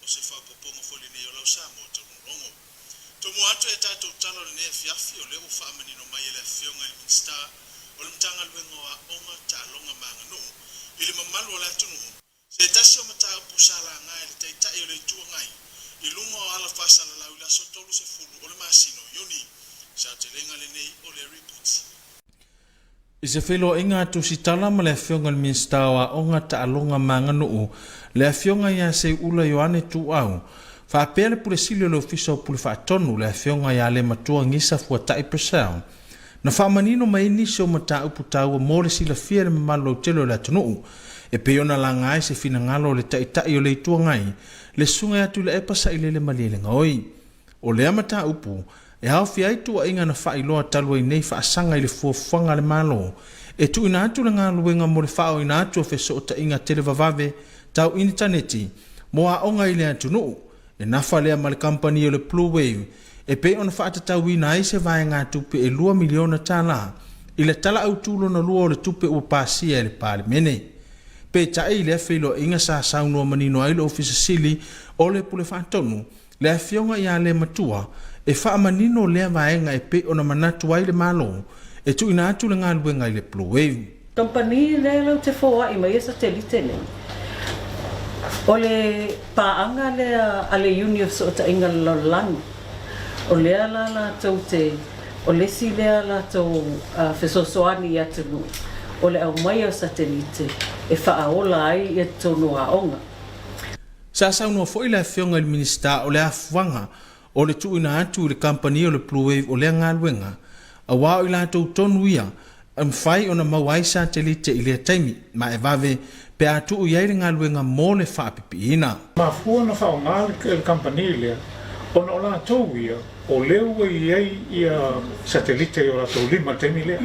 o se whapoponga foli nei o lau Samoa Taulogologo. Tomo atu e tātou talo le nea fiafi o leo whaamanino mai e le whionga i Minsta o le mtanga luenga wa onga Taulonga manganu i le mamalu o le atunu. Se tasi o mata upu sala ngai le teitai o le tua ngai i lunga o ala whasala lau ila sotolu se fulu o le masino yoni sa te lenga le nei o le reports. I se whelo inga atu si tala ma le whionga le Minsta wa onga Taulonga manganu le whionga ia se ula yoane tu au. Whaapele pule silio le ofisa o pule whaatonu le whionga ia le matua ngisa fuatai presao. Na whaamanino mai nisi o mata upu tau mo le sila fia le mamalo o telo le atunu. E peona la ngai se fina ngalo le taitai o le itua ngai. Le sunga atu le epasa i le malile ngoi. O le amata upu, e hao fia itu a inga na whailoa talua i nei whaasanga i le fuafuanga le malo. E tu ina atu le ngā luenga mo le whao ina atu o feso o ta inga televavave tau interneti. Mo a onga i le atunu. E nafa lea ma le company o le Blue Wave. E pe ona whaatatau ina ai se vai ngā tupe e 2 miliona tala. I le tala au tulo na lua o le tupe ua pasia e le pale mene. Pe tae i le whilo inga sa saunua manino ai le ofisa sili o le pule whaatonu. Le whionga ia le matua. E wha manino lea vaenga e pe ona manatu ai le malo. E tu ina atu le ngā luenga i le Blue Wave. Company le lau te fōa i mai esa te lite nei. O le paanga le ale universe o ta inga lolang. O le ala la tau te, o le si le ala tau fesosoani i atunu. O le au mai o satelite e whaaola ai i atunu a onga. Sa saunua fo i le whionga il minista o le afuanga o le tuina atu le company o le Blue Wave o le ngaluenga. A wao i la tau tonu ia, whai o na mawai satelite i le taimi, ma e vave pe atu u iai ngā luenga mō le whaapipi ina. Ma fua na whao ngā le company lea, ona o la tau ia, o leo i iai i a satelite o la tau lima temi lea.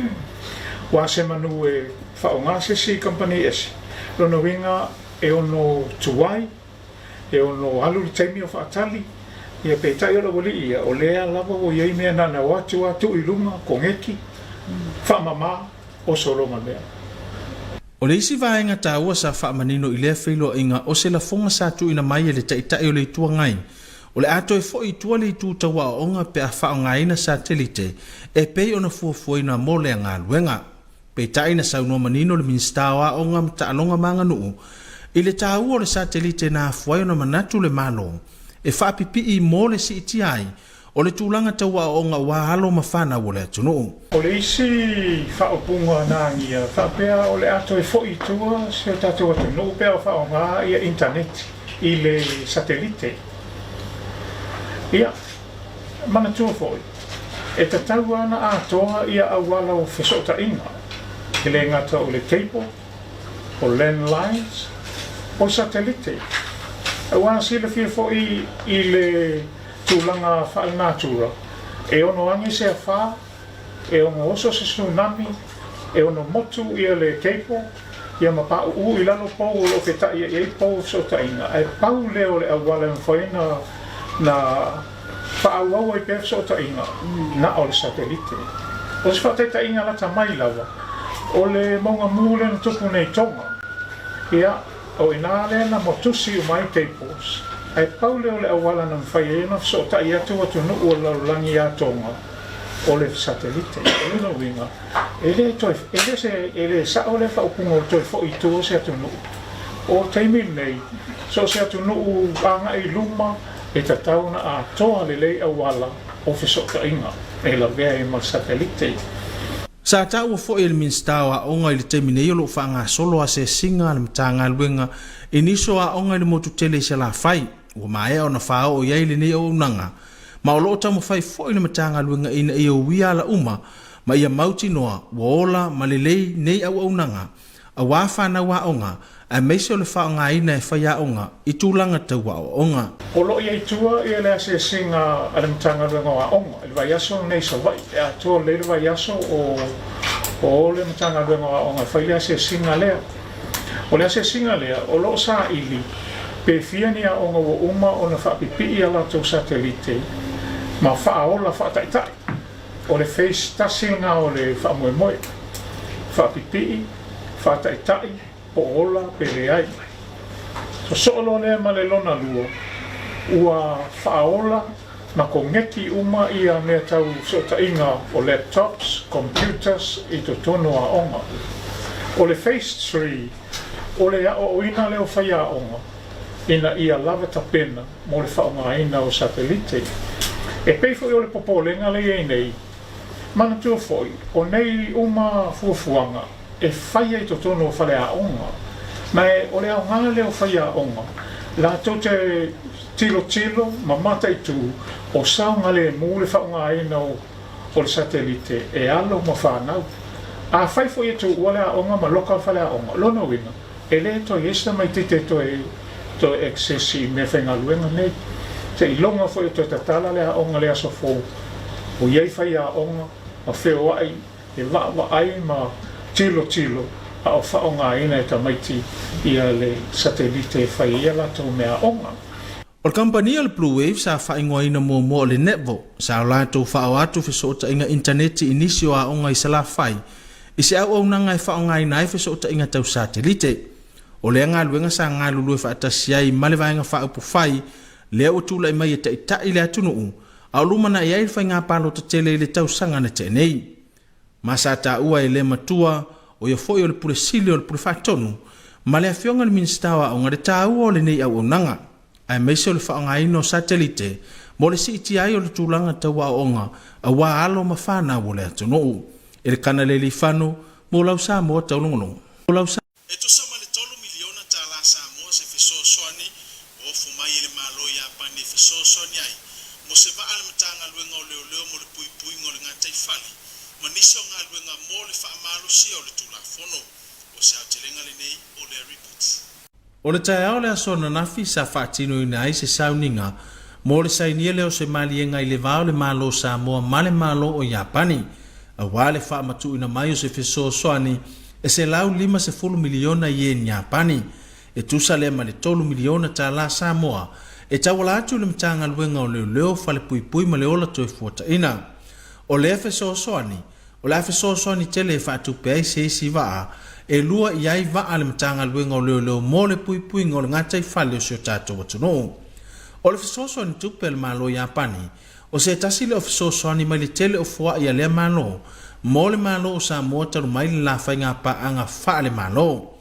Wa se manu e whao ngā se si company esi. Lona winga e ono tuai, e ono alu le temi o whaatali, ia pe tai o la wali ia, o lea lava o iai mea nana watu atu i lunga, kongeki, whaamama o soloma lea. O le isi vaenga tā ua sa whaamanino i lea whilo inga o se la fonga sa tu ina mai e le taitai o le itua ngai. O le ato e fo i tua le itu tawa o onga pe a whao ngaina satelite e pei ona fuafuaina mo lea ngā luenga. Pe taina saunua manino le ministawa o ngā mta alonga manga nuu. I le tā ua o le satelite na fuai ona manatu le malo. E whaapipi i mo le si iti ai. O le tūlanga taua o ngā wahalo mawhana o le atunu. O le isi whaopunga nāngia, whapea o le ato e fo i tua, se o tātou atunu, pea o whao ngā ia internet i le satelite. Ia, mana tua foi. E tatau ana atoa ia awala o whesota inga. Ke le ngata o le cable, o landlines, o satelite. Awana sila fia fo i le tūlanga whaalnatura. E ono angi se a wha, e ono oso se tsunami, e ono motu ia le cable, ia mapa u i lalo pou o lo feta ia i pou so tainga. E pau leo le awala mwhaina na whaauau i pef so tainga na o le satelite. O se whate tainga lata mai lava, o le maunga mule na tupu nei tonga. Ia, o ina le na motusi o mai cables. Ai pau leo le awala na mwhai ena so ta i atu atu nu o laulangi a tonga o le satelite. E luna winga. E le sa o le whaupunga o toi fo i tua se atu nu. O teimi nei, so se atu nu anga i luma e tatau na a toa le lei awala o whisota inga. E la vea e mal satelite. Sa tau fo il minstawa onga i le teimi nei o lo whaanga solo a se singa le mtanga luenga iniso a onga i le motu tele se la fai. Ua mae o na whao o iai le nei o unanga. Ma o loo tamu whai fo i le matanga luenga ina i o wia la uma. Ma ia mauti noa, waola, ma le lei nei au unanga. A wawhana wa onga, a meise o le whao ngā ina e whai a onga, i tūlanga taua o onga. O loo iai tua i le ase singa a le matanga luenga wa onga. Il vai aso nei sa vai. E a tua le vai aso o le matanga luenga wa onga. Whai le ase singa lea. O le ase singa lea, o loo sa ili. Pe fiani a onga wa uma o na whaapipi a la tau satelite. Ma whaaola whaataitai. O le face tasinga o le whaamoemoe. Whaapipi, whaataitai, po ola, pe le ai. So soolo lea ma le lona lua. ua whaola ma ko ngeki uma ia mea tau sotainga o laptops, computers i to tono a onga. O le phase 3, o le o ina leo whai a onga, ina ia lava tapena mo le whaonga ina o satellite. E peifo i o le popolenga le e nei, mana tua foi, o nei uma fuafuanga, e whai e to tono o whale a onga, ma e o le au ngā leo whai a onga, la tau te tilo ma mata i tu o saunga le mule whaunga aina o le satellite e alo ma whanau. A whaifo i tu wale a onga ma loka whale a onga, lona wina, e le to i esta mai tite to excessi me whenga luenga nei. Te ilonga fo i to tatala le a onga le aso fo, o iei whai a onga, ma wheo ai, e wa ai ma tilo, a o whaonga aina e ta maiti ia le satellite whai ia lato mea onga. O le kampania le Blue Wave sa whaingoa ina mua le netvo, sa o lātou whao atu whesota inga interneti inisio a onga i sala whai, i se au nanga e whaonga ina e whesota inga tau satellite. O lea ngā luenga sa ngā lulu e whaatasiai malewainga whaupu whai, lea o tūla i mai e tai le atunuu, au lumana i aile whai ngā palo ta tele le tau sanga na te nei. Masa ta ua e le matua, o ia foi o le pure sili o le pure whaatonu, ma lea whionga le ministawa o ngare tā ua o le nei au nanga. Ai meise o le whaonga ino satellite, mo le si iti ai o le tūlanga tau a onga, a wā alo ma whāna o le atunuu. E le kana le li whanu, mo lau Samoa taulongolongo. E tu sama le 3 miliona ta la Samoa se fiso soani, o fumai le malo ya pani fiso soani ai. Mo se va ala matanga luenga o leo mo le pui ngole ngatai fali. Ma nisi o ngā luenga mo le wha malo si o le tūla fono, o se au telenga le nei o le reports. O le tae ao le asona nafi sa whaatino ina ai se sauninga, mo le sainia leo se malienga i le vao le malo Samoa ma le malo o Japani. A wale wha matu ina mai o se fiso soani, e se lau 5 miliona yen Japani, e tusa le ma le 3 miliona ta la Samoa, e tawala atu le mtanga luenga o leo fale pui ma le ola toi fuata ina. O le fiso soani, o le fiso soani tele e whaatu pei se isi waa, e lua i ai waa le mtanga luenga o leo mo le pui ngole ngatai fale o sio tato watuno. O le fiso soani tupe le malo Japani, o se tasi le fiso soani mai le tele o fua i a le malo, mo le malo o Samoa taru mai le la whainga pa anga wha le malo.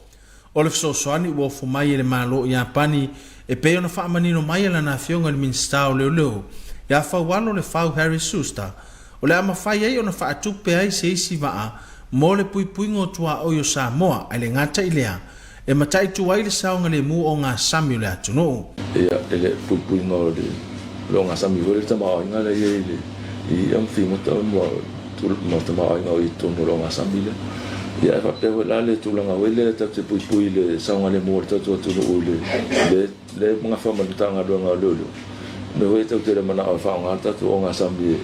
O le fiso soani ua fu mai le malo Japani, e peo na wha manino mai la na fionga le minsta o leo, ia whawalo le whau Harry Suster, o le ama whai ei o na wha atupe ai se isi waa, mo le pui ngo tua o yo Samoa, ai le ngata i lea, e matai tu ai le saunga le mu o ngā sami o le atunu. Ia, ele pui ngo le ngā sami o le tamao inga le i am fi mota mo tamao inga o i tono lo ngā sami le. Ia, e whapea la le tūlanga wele, tau te pui le saunga le mo le tatu atunu o le mga whamanutanga luanga o leo. Me hoi tau te mana o whaonga tatu o ngā sami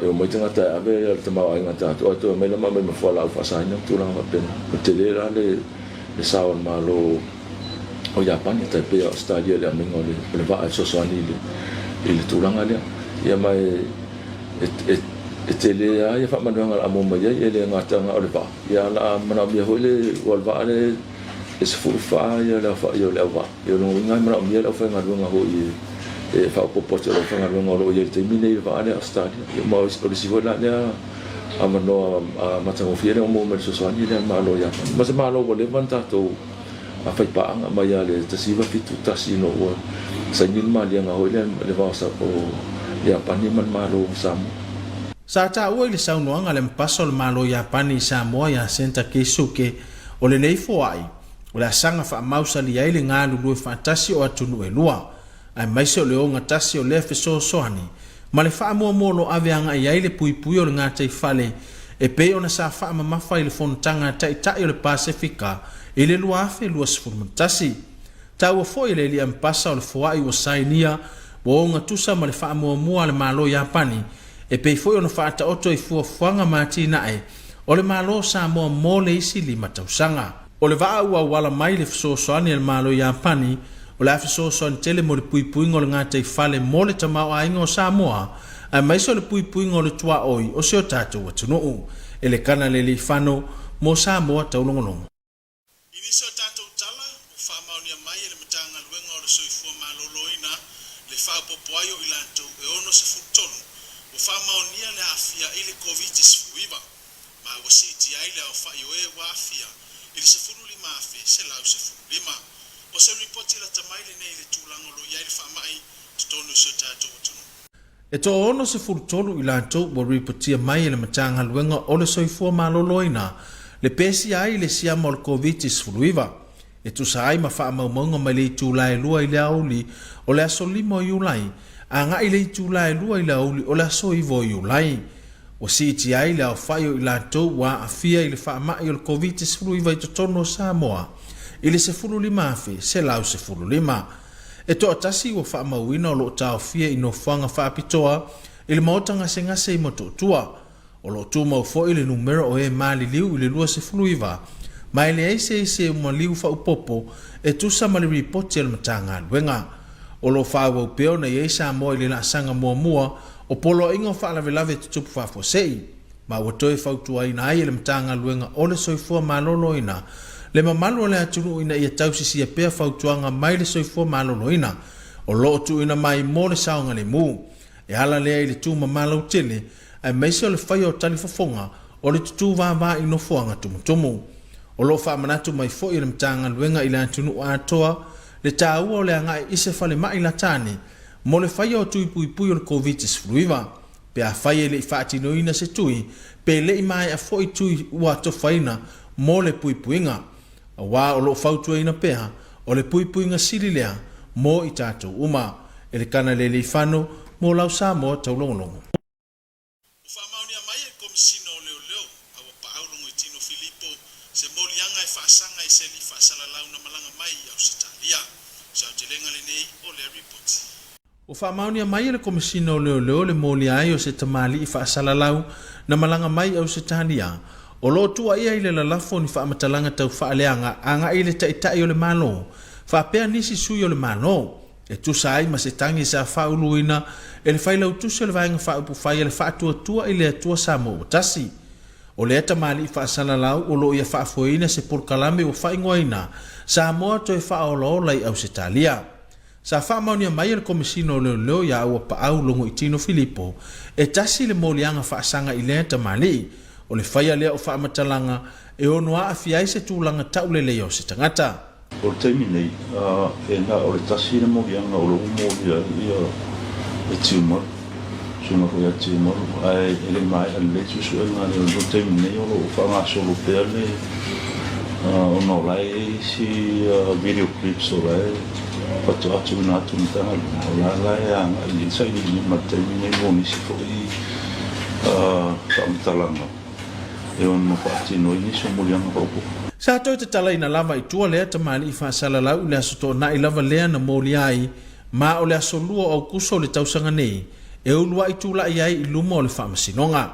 e o maitanga tae ave e te mawa inga tātu o atua meila mai me whala au whasaina tūranga mapena o te lera le sawan malo o Japani tae pea o Australia le aminga o le waa e sosoani i le tūranga lea ia mai e te lea ia whamanuanga la amo mai e le ngatanga o le waa ia la mana mia hoi le wal waa le e se furu wha ia le wha ia le au waa ia longo ingai mana mia le au whainga ruanga hoi e fa popoto lo fanga lo ngolo ye te mine va ale Australia e mo o si vola le a mano a matango fiere o mo so soani le malo ya ma se malo le vanta to a fai pa anga mai ale te siva fitu tasino o sa nin mali nga ho le va sa o ya pani man malo sam sa ta o le sauno anga le paso le malo ya pani Samoa ya senta Keisuke o le nei foai o le sanga fa mausa li ai le nga lu fantasi o atunu e lua ai mai se o le onga tasi o le fiso soani, ma le wha mua lo aveanga i aile pui o le ngātai whale, e pe ona sa wha mamafa i le whonutanga tai o le Pasifika, i le lua afe lua sifurumantasi. Tau a foi le li ampasa o le fuai o sainia, o onga tusa ma le wha mua le malo Japani, e pe foi ona wha ata oto i fuanga mati nae, o le malo Samoa mo le isi li matausanga. O le waa ua wala mai le fiso soani le malo Japani, o la fiso son tele mo le pui ngol ngatai fale mo le tamao ainga o Samoa, a mai so le pui ngol tua oi o se o tātou atunuu, e le kana le li whano mo Samoa taulongolongo. Ini se o tātou tala, o whamaunia mai e le matanga luenga o le soifua maloloina, le whaapopoai o i lantou e ono se futonu o whaamaonia le afia i le COVID-19 ma ua siti ai le au whai o e wafia i le se fulu lima afe se lau se fulu lima o se ripoti la tamaile nei le tūlangolo iai le whaamai tonu se tātou atunu. E to ono se fulutolu i lantou wa ripotia mai e le matanga luenga o le soifua maloloina le pesi ai le siama o le COVID-19 e tu sa ai ma wha maumaunga mai le tūlai lua i le auli o le aso limo i ulai a nga i le tūlai lua i le auli o le aso ivo i ulai o siti ai le au whaio i lantou wa a fia i le wha mai o le COVID-19 i to tono Samoa i le se fulu lima afe se lau se fulu lima e to atasi wa wha mauina o lo tau fia i no whanga wha pitoa i le maotanga se ngase i moto tua o lo tu mau fo i le numero o e mali liu i le lua se fulu iwa mai le eise uma liu wha upopo e tu sa mali ripoti al matanga luenga o lo wha wau peo na i Samoa i le nasanga mua o polo ingo wha lave lave tutupu wha fosei ma ua toi whautua ina ai le matanga luenga o le soifua malolo ina le mamalu le atunu ina ia tausisi a pea whautuanga mai le soifua malolo ina o lo tu ina mai mo le saonga le mu e ala lea i le tu mamalau tele ai meise o le whai o tani fafonga o le tutu vava ino fuanga tumutumu o lo wha manatu mai fo i le matanga luenga i le atunu atoa le tāua o le anga i se whale mai la tani mo le whai o tui pui o le COVID-19 pe a whai e le i whaatino ina se tui pe le i mai a fo i tui ua to whaina mo le puipuinga a wā o lo whautua ina pēha o le puipuinga sirilea mo i tātou uma e le kana le li whano mo lau Samoa Taulogologo. Whamaunia mai e komisino o leo a wa paulungo i tino Filipo se molianga e whaasanga i se li whaasalalau na malanga mai au se talia sa o te lenga le nei o le report. O whamaunia mai e le komisino o leo le moli ai o se tamali i whaasalalau na malanga mai au se talia o lo tua ia i le lalafo ni whamatalanga tau whaaleanga anga i le taitai o le malo whapea nisi sui o le malo e tu sai ma se tangi sa whauluina e le whailau tusi o le vaenga whaupu whai e le whaatua tua i le atua Samoa tasi o le ata mali i whaasalalau o lo ia whaafoina se purkalame o whaingoina Samoa toi whaolola i au se talia sa whamaunia mai le komisino o leo ia ua paau longo i tino Filipo e tasi le molianga whaasanga i le ata mali o le whaia lea o whaamatalanga e onua a fiai se tūlanga taulele o se tangata. O le taimi nei, e nga o le tasi le morianga o lo umoria ia e tiumaru. Suna koe a tiumaru, ai e le mai a le tusu e ngani o le taimi nei o lo whangasolo pea le o no lai si video clips o lai pato atu ina atu nitanga o lai anga i sa i ma taimi nei o nisi fo i whaamatalanga. E on mo pati no ini so molianga hopo. Sa toi te tala ina lava i tua lea tamali i whaasalalau le asoto na i lava lea na moliai ma o le asolua au kuso le tausanga nei e ulua i tula i ai i luma o le whaamasinonga.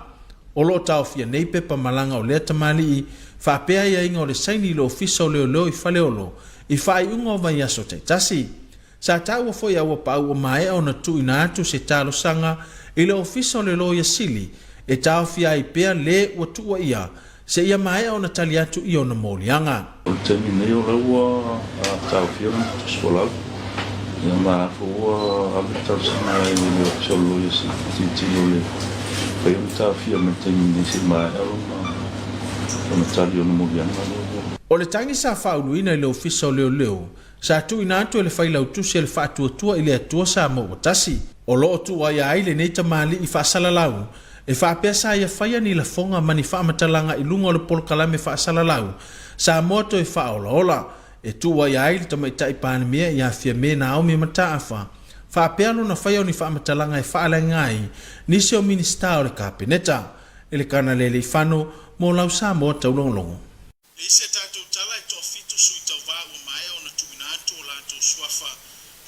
O lo tau fia nei pepa malanga o lea tamali i whapea i ainga o le saini lo ofisa o leo i whaleolo i whai unga o vai aso tasi. Sa tau a foi au a pau o mai au na tu ina atu se talo sanga i le ofisa o le lo i asili e tau fia i pea le ua tua ia se ia mai au na tali atu i o na molianga. O le temi nei o laua tau fia na tuskolau. Ia maa fua abital sana i le opsolo i si titi o le pai o tau fia me temi nei se mai au na tali o na molianga. O le tangi sa whauluina i le ofisa o leo sa tu ina atu e le whailau tusi e le whaatua i le atua Samoa tasi. O loo tua ia ai le nei tamali i whaasalalau e whaapea sa ia whaia ni la fonga mani whaamatalanga i lunga o le polokalame whaasalalau Samoa to e whaolaola e tua ia ai le tamaitai pānemia i a fia me na au me mataafa whaapea no na whaia o ni whaamatalanga e whaalangai nisi o minista o le kapeneta e le kana lele i whano mo lau Samoa Taulogologo. Le se tātou tala e toa fitu sui tau wā o mai o na tuina atu o lātou suafa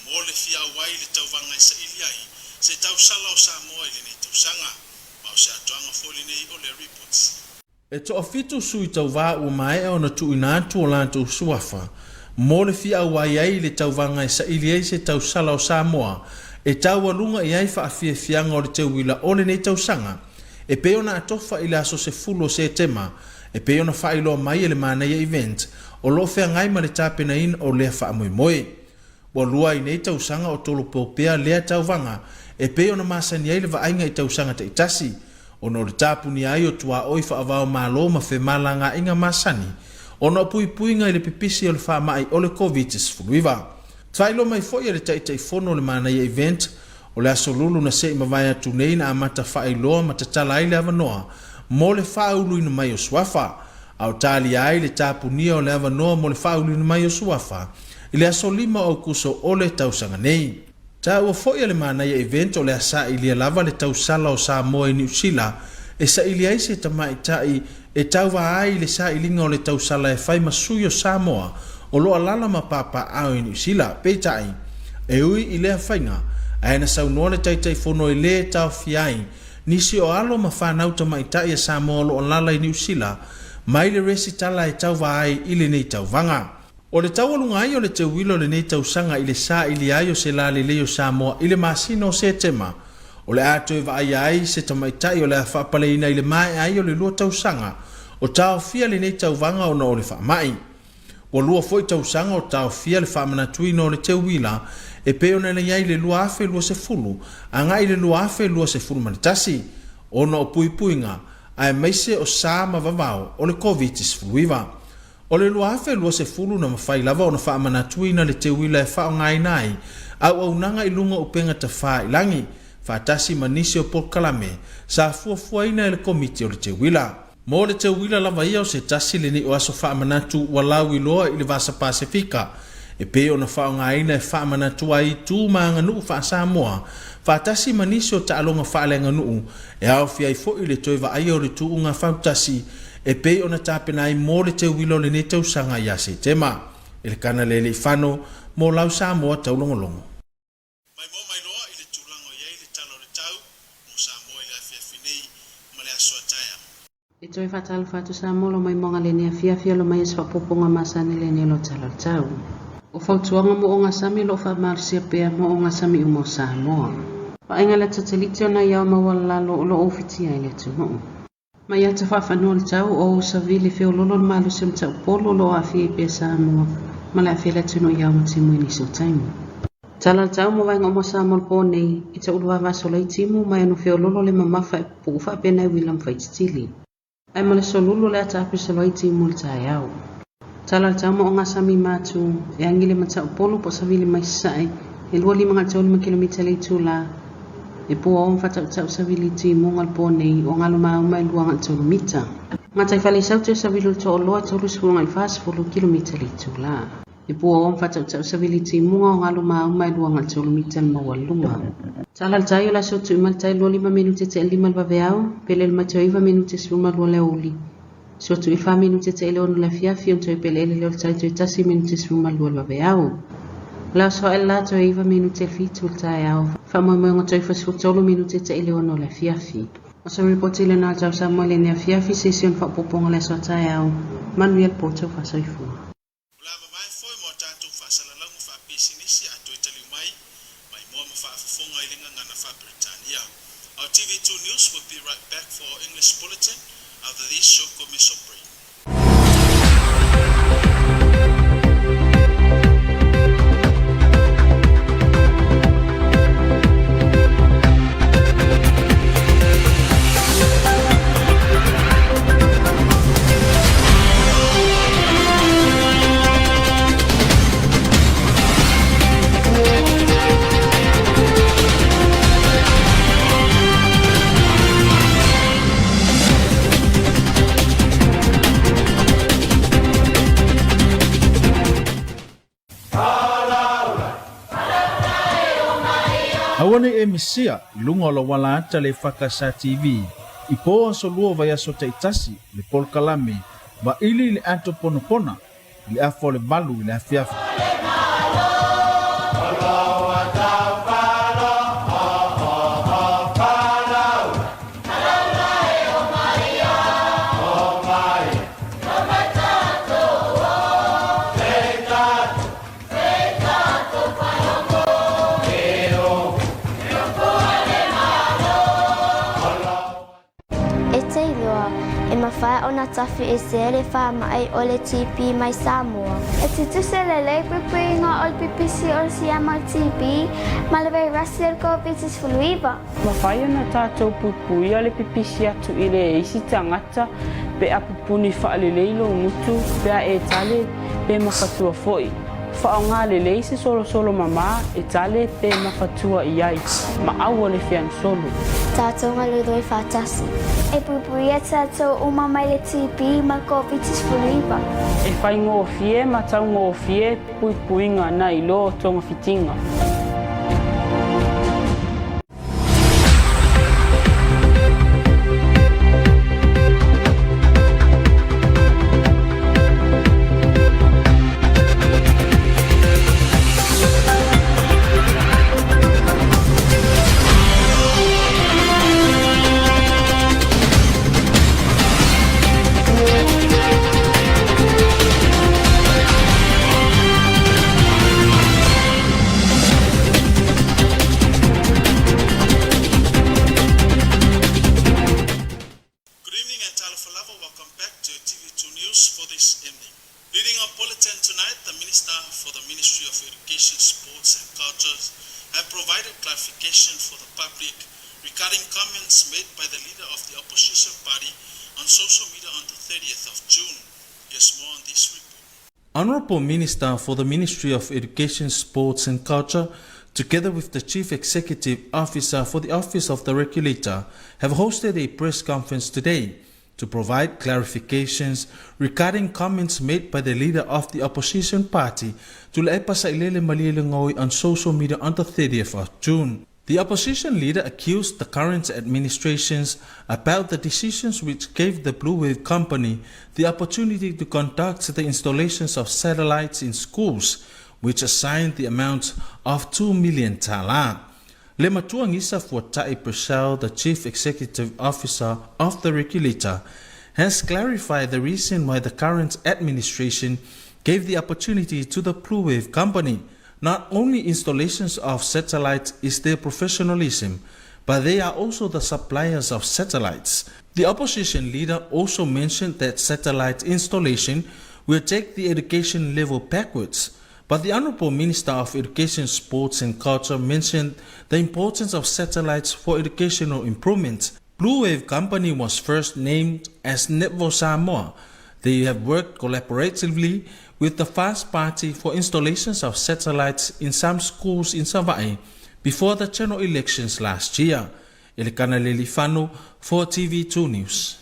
mo le fia wai le tau wanga i sa ili ai se tau sala o Samoa i le nei tau sanga ma o se atuanga foli nei o le reports. E toa fitu sui tau wā o mai o na tuina atu o lātou suafa mo le fia wai ai le tau wanga i sa ili ai se tau sala o Samoa e tau alunga i ai whaafia fianga o le tau wila o le nei tau sanga e peo na atofa i le aso se fulo se tema e pe ona whailoa mai ele mana ia event o lo fea ngai ma le tāpena in o lea wha moe moe. Wa lua i nei tausanga o tolo popea lea tauvanga e pe ona masani ai le vainga i tausanga te itasi. Ono le tapuni ai o tua oi whaavao malo ma fe malanga inga masani. Ono pui ngai le pipisi o le wha mai o le COVID-19. Twailo mai foi le tai fono le mana i event o le aso lulu na se mawai atu nei na amata whaailoa ma tatala ai le avanoa mo le whaulu ina mai o suafa. Au tali ai le tapuni o le avanoa mo le whaulu ina mai o suafa. I le aso lima o kuso o le tausanga nei. Ta ua foi le mana i event o le asa ilia lava le tausala o Samoa i New Zealand e sa ilia isi e tamai tai e tauwa ai le sa ilinga o le tausala e whai masui o Samoa o loa lala ma papa au i New Zealand pe tai e ui i lea whainga a ena saunoa le tai fono i le tau fiai nisi o alo ma whanau tamai tai a Samoa loa lala i New Zealand mai le resi tala e tauwa ai i le nei tauvanga. O le taualunga ai o le te wilo le nei tausanga i le sa ili ai o se la le leo Samoa i le masino se tema. O le ato e vai ai se tamaitai o le whaapaleina i le mai ai o le lua tausanga o tau fia le nei tauvanga o na o le whaamai. O lua foi tausanga o tau fia le whaamanatuina o le te wila e peo na iai le lua afe lua se fulu a ngai le lua afe lua se fulu manitasi. O na o puipuinga a e meise o sa ma vavao o le COVID-19. O le lua afe lua se fulu na mawhai lava o na whaamanatuina le te wila e whaongai nai au nanga i lunga upenga ta wha i langi whaatasi manisi o polkalame sa fuafuaina e le komiti o le te wila. Mo le te wila lava ia o se tasi le ni o aso whaamanatu walau i loa i le vasa Pasifika e pe o na whaongaina e whaamanatu ai tū maanga nuu wha Samoa whaatasi manisi o ta alonga whaalenga nuu e au fia i fo i le toiva ai o le tuunga whautasi e pe ona tapena ai mo le te wilo le ne tausanga ia se tema. E le kana le whano mo lau Samoa taulongolongo. Mai mo mai loa i le tūlango iei le talo le tau mo Samoa i le awhiawhinei ma le aso ataya. E toi whatalo whatu Samoa lo mai monga le nea whiawhia lo mai eswa poponga masani le ne lo talo tau. O whautuanga mo o ngā sami lo whamarisia pia mo o ngā sami umo Samoa. Wainga le tateliti ona iau mawala lo lo ofitia i le tumo. Mai ata whawhanua le tau o savili whio lolo le malu sem tau polo lo a fie pia Samoa. Ma le a fie le tuno iau ma timu ini so taimu. Tala le tau mo wainga mo Samoa po nei i ta uluwa vaso le timu mai anu whio lolo le mamafa e puufa pena i wilam whaititili. Ai mo le solulu le ata apisa lo i timu le tai au. Tala le tau mo o ngā sami mātu e angile ma tau polo po savili mai sae e lua 5 kilomita le tula. E pua o mwhatau savili timu ngal po nei o ngalo mauma e lua ngatau mita. Ngatai whale sautu savili to o loa tolu sfuru ngai whasfulu kilomita le tula. E pua o mwhatau savili timu o ngalo mauma e lua ngatau mita mawaluma. Tala le tayo la sotu imal tayo lua 5 minute te 5 babeau, pele le matau 5 minute sfuma lua le uli. Sotu 5 minute te ele onu la fiafi on toi pele ele leo tayo toi tasi minute sfuma lua le babeau. La so e la toi 5 minute fitu le tayo. Whamoe ngā toi whasfutolo minute te ele ono la fiafi. O sa ripoti le nā tau Samoa le nea fiafi sesion whapoponga le so tayo. Manuel Porto whasoifua. Ulama mai foi mo tātou whasalalangu whapisinisi a toi taliu mai mua ma whaafafonga i linga ngana wha Britannia. Our TV2 News will be right back for our English bulletin after this short commercial break. Awane e misia lunga o la wala ata le EFKS TV i po aso lua vai aso taitasi le polkalame va ili le ato ponopona le afo le balu le afiafi. na tafi e se le whamai o le TP mai Samoa. E titu se le pupuinga o le pipisi o le siama TP, ma le vei rasi o le COVID-19 fuluiva. Mawhai ana tātou pupui o le pipisi atu i le isi tangata, pe a pupuni whaaleleilo ngutu, pe a e tale, pe mawhatua foi. Whaonga le leise solo mama, e tale pe mawhatua i ai, ma au o le whian solo. Tātou ngaludoi whātasi. E pupui e tātou umamai le TP ma COVID-19 fuluiva. E whai ngō fie, ma tau ngō fie, puinga na i lo tonga fitinga. Welcome back to TV2 News for this evening. Leading our bulletin tonight, the Minister for the Ministry of Education, Sports and Culture have provided clarification for the public regarding comments made by the leader of the opposition party on social media on the 30th of June. Here's more on this report. Honourable Minister for the Ministry of Education, Sports and Culture, together with the Chief Executive Officer for the Office of the Regulator, have hosted a press conference today to provide clarifications regarding comments made by the leader of the opposition party to Laepasa Ilele Malilangoi on social media on the 30th of June. The opposition leader accused the current administrations about the decisions which gave the Blue Wave Company the opportunity to conduct the installations of satellites in schools, which assigned the amount of 2 million tala. Le Matuangisa Fuatai Purcell, the Chief Executive Officer of the Regulator, has clarified the reason why the current administration gave the opportunity to the Blue Wave Company. Not only installations of satellites is their professionalism, but they are also the suppliers of satellites. The opposition leader also mentioned that satellite installation will take the education level backwards. But the Honourable Minister of Education, Sports and Culture mentioned the importance of satellites for educational improvement. Blue Wave Company was first named as Netvo Samoa. They have worked collaboratively with the FAST Party for installations of satellites in some schools in Sava'i before the general elections last year. Elikana Lelifano for TV2 News.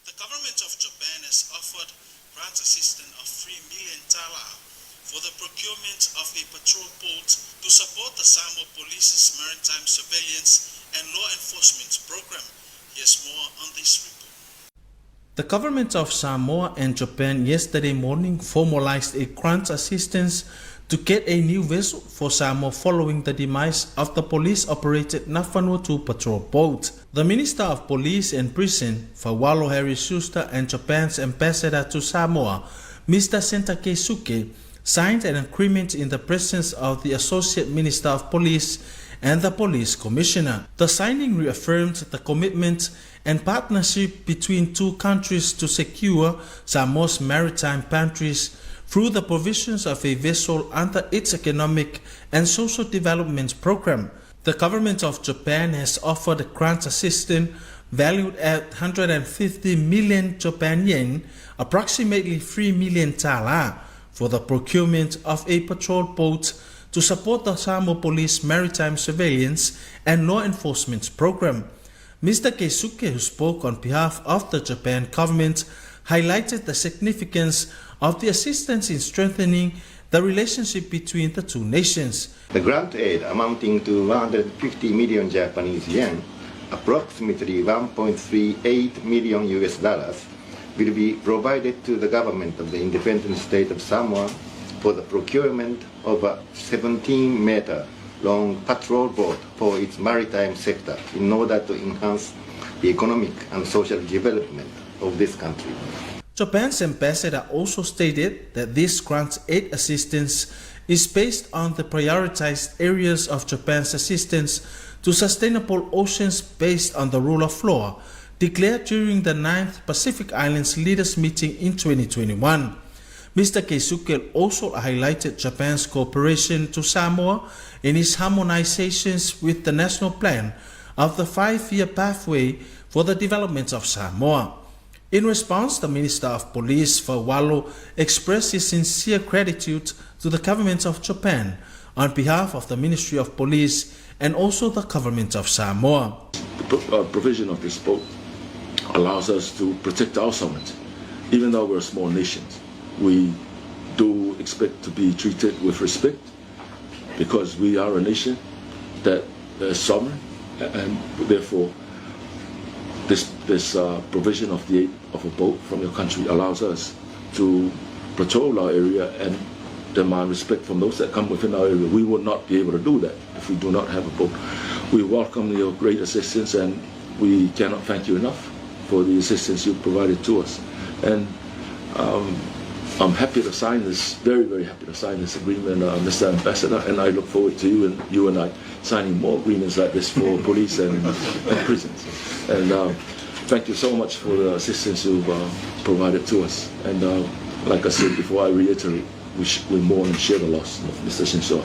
The government of Japan has offered grant assistance of 3 million tala for the procurement of a patrol boat to support the Samoa Police's maritime surveillance and law enforcement program. Here's more on this report. The government of Samoa and Japan yesterday morning formalized a grant assistance to get a new vessel for Samoa following the demise of the police-operated Nafanuatu patrol boat. The Minister of Police and Prison, Fawalo Harry Schuster, and Japan's ambassador to Samoa, Mr. Senta Keisuke, signed an agreement in the presence of the Associate Minister of Police and the Police Commissioner. The signing reaffirmed the commitment and partnership between two countries to secure Samoa's maritime boundaries through the provisions of a vessel under its economic and social development program. The government of Japan has offered a grant assistance valued at 150 million Japan yen, approximately 3 million tala, for the procurement of a patrol boat to support the Samoa Police maritime surveillance and law enforcement program. Mr. Keisuke, who spoke on behalf of the Japan government, highlighted the significance of the assistance in strengthening the relationship between the two nations. The grant aid amounting to 150 million Japanese yen, approximately 1.38 million US dollars, will be provided to the government of the independent state of Samoa for the procurement of a 17-meter long patrol boat for its maritime sector in order to enhance the economic and social development of this country. Japan's ambassador also stated that this grant aid assistance is based on the prioritized areas of Japan's assistance to sustainable oceans based on the rule of law, declared during the 9th Pacific Islands Leaders Meeting in 2021. Mr. Keisuke also highlighted Japan's cooperation to Samoa in its harmonizations with the national plan of the 5-year pathway for the development of Samoa. In response, the Minister of Police Fawalo expressed his sincere gratitude to the government of Japan on behalf of the Ministry of Police and also the government of Samoa. The provision of this boat allows us to protect our sovereignty. Even though we're a small nation, we do expect to be treated with respect because we are a nation that is sovereign, and therefore this provision of a boat from your country allows us to patrol our area and demand respect from those that come within our area. We would not be able to do that if we do not have a boat. We welcome your great assistance, and we cannot thank you enough for the assistance you provided to us. And I'm happy to sign this, very, very happy to sign this agreement, Mr. Ambassador, and I look forward to you and I signing more agreements like this for police and prisons. And thank you so much for the assistance you've provided to us. And like I said before, I reiterate, we mourn and share the loss of Mr. Shinso.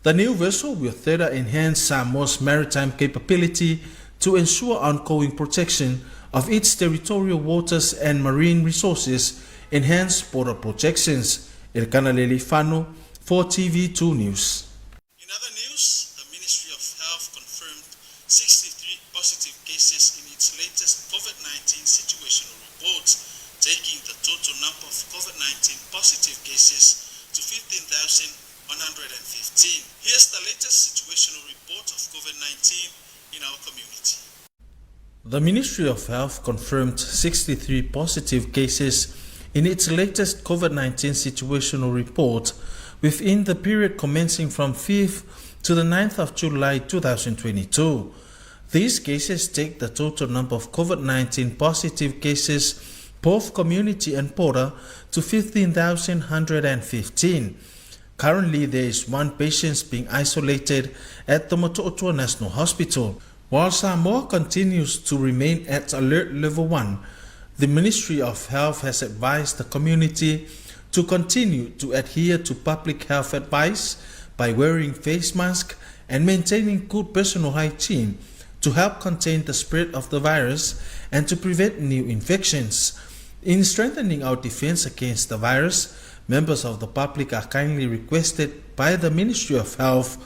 The new vessel will further enhance Samoa's maritime capability to ensure ongoing protection of its territorial waters and marine resources, enhance border protections. Elkana Lelifano for TV2 News. In other news, the Ministry of Health confirmed 63 positive cases in its latest COVID-19 situational report, taking the total number of COVID-19 positive cases to 15,115. Here's the latest situational report of COVID-19 in our community. The Ministry of Health confirmed 63 positive cases in its latest COVID-19 situational report within the period commencing from 5th to the 9th of July 2022. These cases take the total number of COVID-19 positive cases, both community and border, to 15,115. Currently, there is one patient being isolated at the Moto'otua National Hospital. While Samoa continues to remain at alert level 1, the Ministry of Health has advised the community to continue to adhere to public health advice by wearing face masks and maintaining good personal hygiene to help contain the spread of the virus and to prevent new infections. In strengthening our defense against the virus, members of the public are kindly requested by the Ministry of Health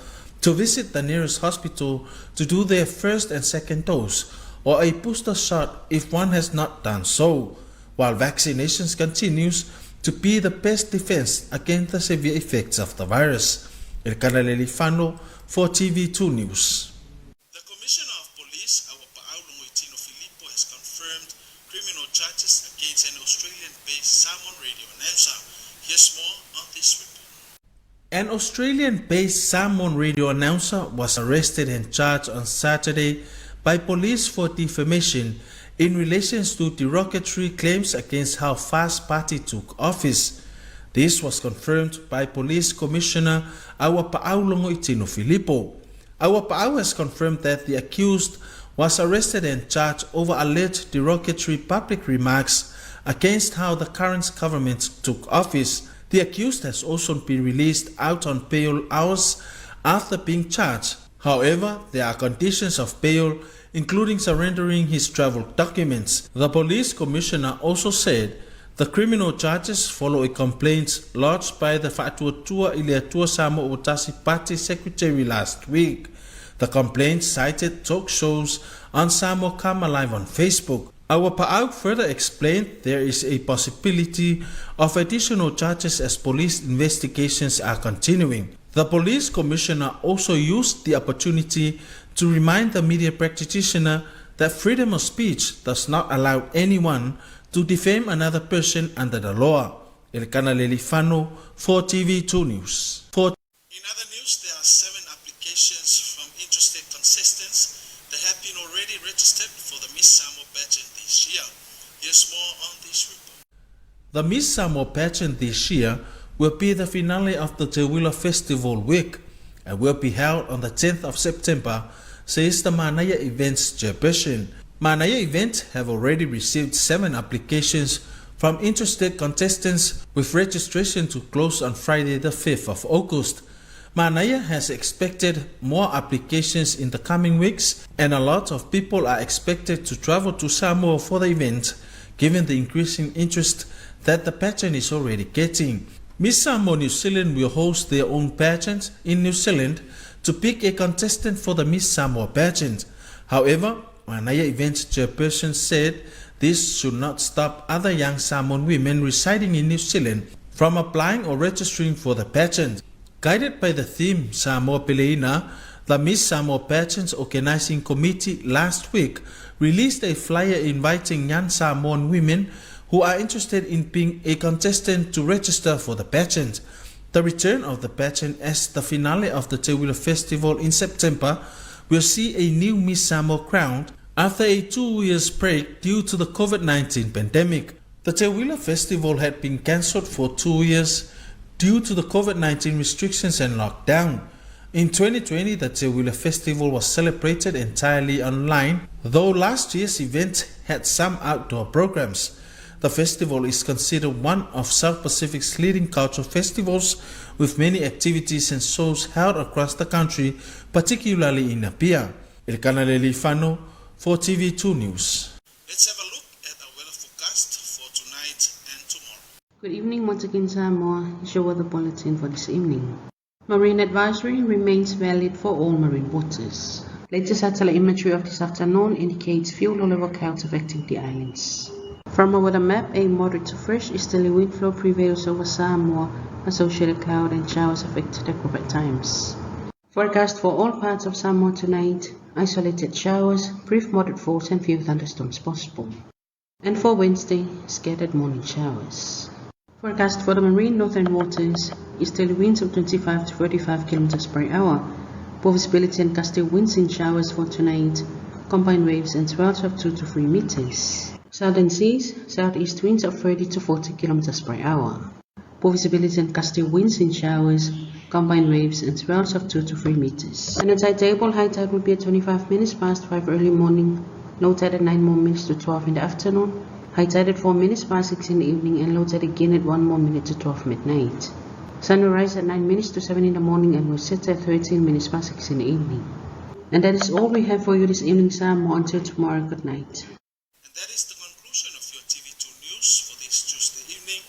to visit the nearest hospital to do their first and second dose or a booster shot if one has not done so, while vaccinations continues to be the best defense against the severe effects of the virus. Elkana Lelifano for TV2 News. The Commissioner of Police, our Taulogologo Filippo, has confirmed criminal charges against an Australian-based Samoan radio announcer. Here's more on this report. An Australian-based Samoan radio announcer was arrested and charged on Saturday by police for defamation in relation to derogatory claims against how Fast Party took office. This was confirmed by Police Commissioner Awa Taulogologo Filippo. Awa Pa'au has confirmed that the accused was arrested and charged over alleged derogatory public remarks against how the current government took office. The accused has also been released out on bail hours after being charged. However, there are conditions of bail, including surrendering his travel documents. The police commissioner also said the criminal charges follow a complaint lodged by the Fa'atuatua Iliatua Samoa Utasi Party secretary last week. The complaint cited talk shows on Samoa Kama Live on Facebook. Our Pa'au further explained there is a possibility of additional charges as police investigations are continuing. The police commissioner also used the opportunity to remind the media practitioner that freedom of speech does not allow anyone to defame another person under the law. Elkana Lelifano for TV2 News. In other news, there are 7 applications from interested contestants that have been already registered for the Miss Samoa pageant this year. Here's more on this report. The Miss Samoa pageant this year will be the finale of the Te Wila Festival Week and will be held on the 10th of September, says the Manaya Events chairperson. Manaya event have already received 7 applications from interested contestants with registration to close on Friday the 5th of August. Manaya has expected more applications in the coming weeks, and a lot of people are expected to travel to Samoa for the event, given the increasing interest that the pageant is already getting. Miss Samoa New Zealand will host their own pageant in New Zealand to pick a contestant for the Miss Samoa pageant. However, Manaya event chairperson said this should not stop other young Samoan women residing in New Zealand from applying or registering for the pageant. Guided by the theme Samoa Peleina, the Miss Samoa Pageant's organizing committee last week released a flyer inviting young Samoan women who are interested in being a contestant to register for the pageant. The return of the pageant as the finale of the Te Wila Festival in September will see a new Miss Samoa crowned after a 2 years break due to the COVID-19 pandemic. The Te Wila Festival had been cancelled for 2 years due to the COVID-19 restrictions and lockdown. In 2020, the Te Wila Festival was celebrated entirely online, though last year's event had some outdoor programs. The festival is considered one of South Pacific's leading cultural festivals, with many activities and shows held across the country, particularly in Apia. Ilkana Lelifano for TV2 News. Let's have a look at our weather forecast for tonight and tomorrow. Good evening once again, Samoa. Here's your weather bulletin for this evening. Marine advisory remains valid for all marine waters. Latest satellite imagery of this afternoon indicates few low-level clouds affecting the islands. From a weather map, a moderate to fresh easterly wind flow prevails over Samoa. Associated cloud and showers affect the group at times. Forecast for all parts of Samoa tonight: isolated showers, brief moderate falls and few thunderstorms possible. And for Wednesday, scattered morning showers. Forecast for the marine northern waters: easterly winds of 25 to 35 km per hour. Poor visibility and gusty winds and showers for tonight. Combined waves and swells of 2 to 3 meters. Southern seas, southeast winds of 30 to 40 km per hour. Poor visibility and gusty winds and showers. Combined waves and swells of 2 to 3 meters. And the tide table, high tide will be at 25 minutes past 5 early morning. Low tide at 9 more minutes to 12 in the afternoon. High tide at 4 minutes past 6 in the evening, and low tide again at 1 more minute to 12 midnight. Sun will rise at 9 minutes to 7 in the morning and will set at 13 minutes past 6 in the evening. And that is all we have for you this evening, Samoa. Until tomorrow, good night. And that is the conclusion of your TV2 news for this Tuesday evening.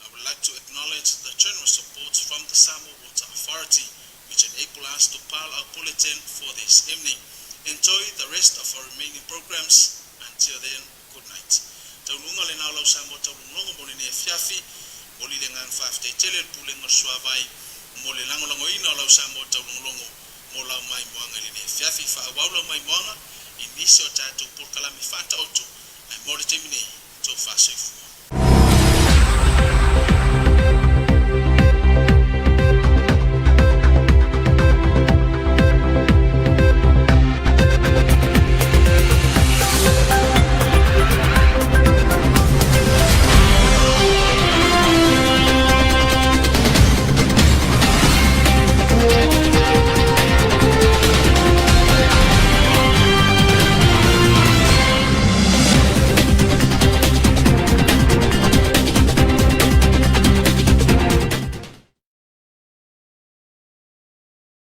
I would like to acknowledge the generous support from the Samoa Water Authority, which enable us to pile our bulletin for this evening. Enjoy the rest of our remaining programs. Until then, good night. Taulunga le nao lau Samoa taulunga mo le ne fiafi, mo le ngan fafte tele pule ngor suavai, mo le lango ina lau Samoa taulunga mo lau mai moanga le ne fiafi fa awau lau mai moanga, inisi o tatu por kalami fanta otu, ai mo le temine to fa sefu.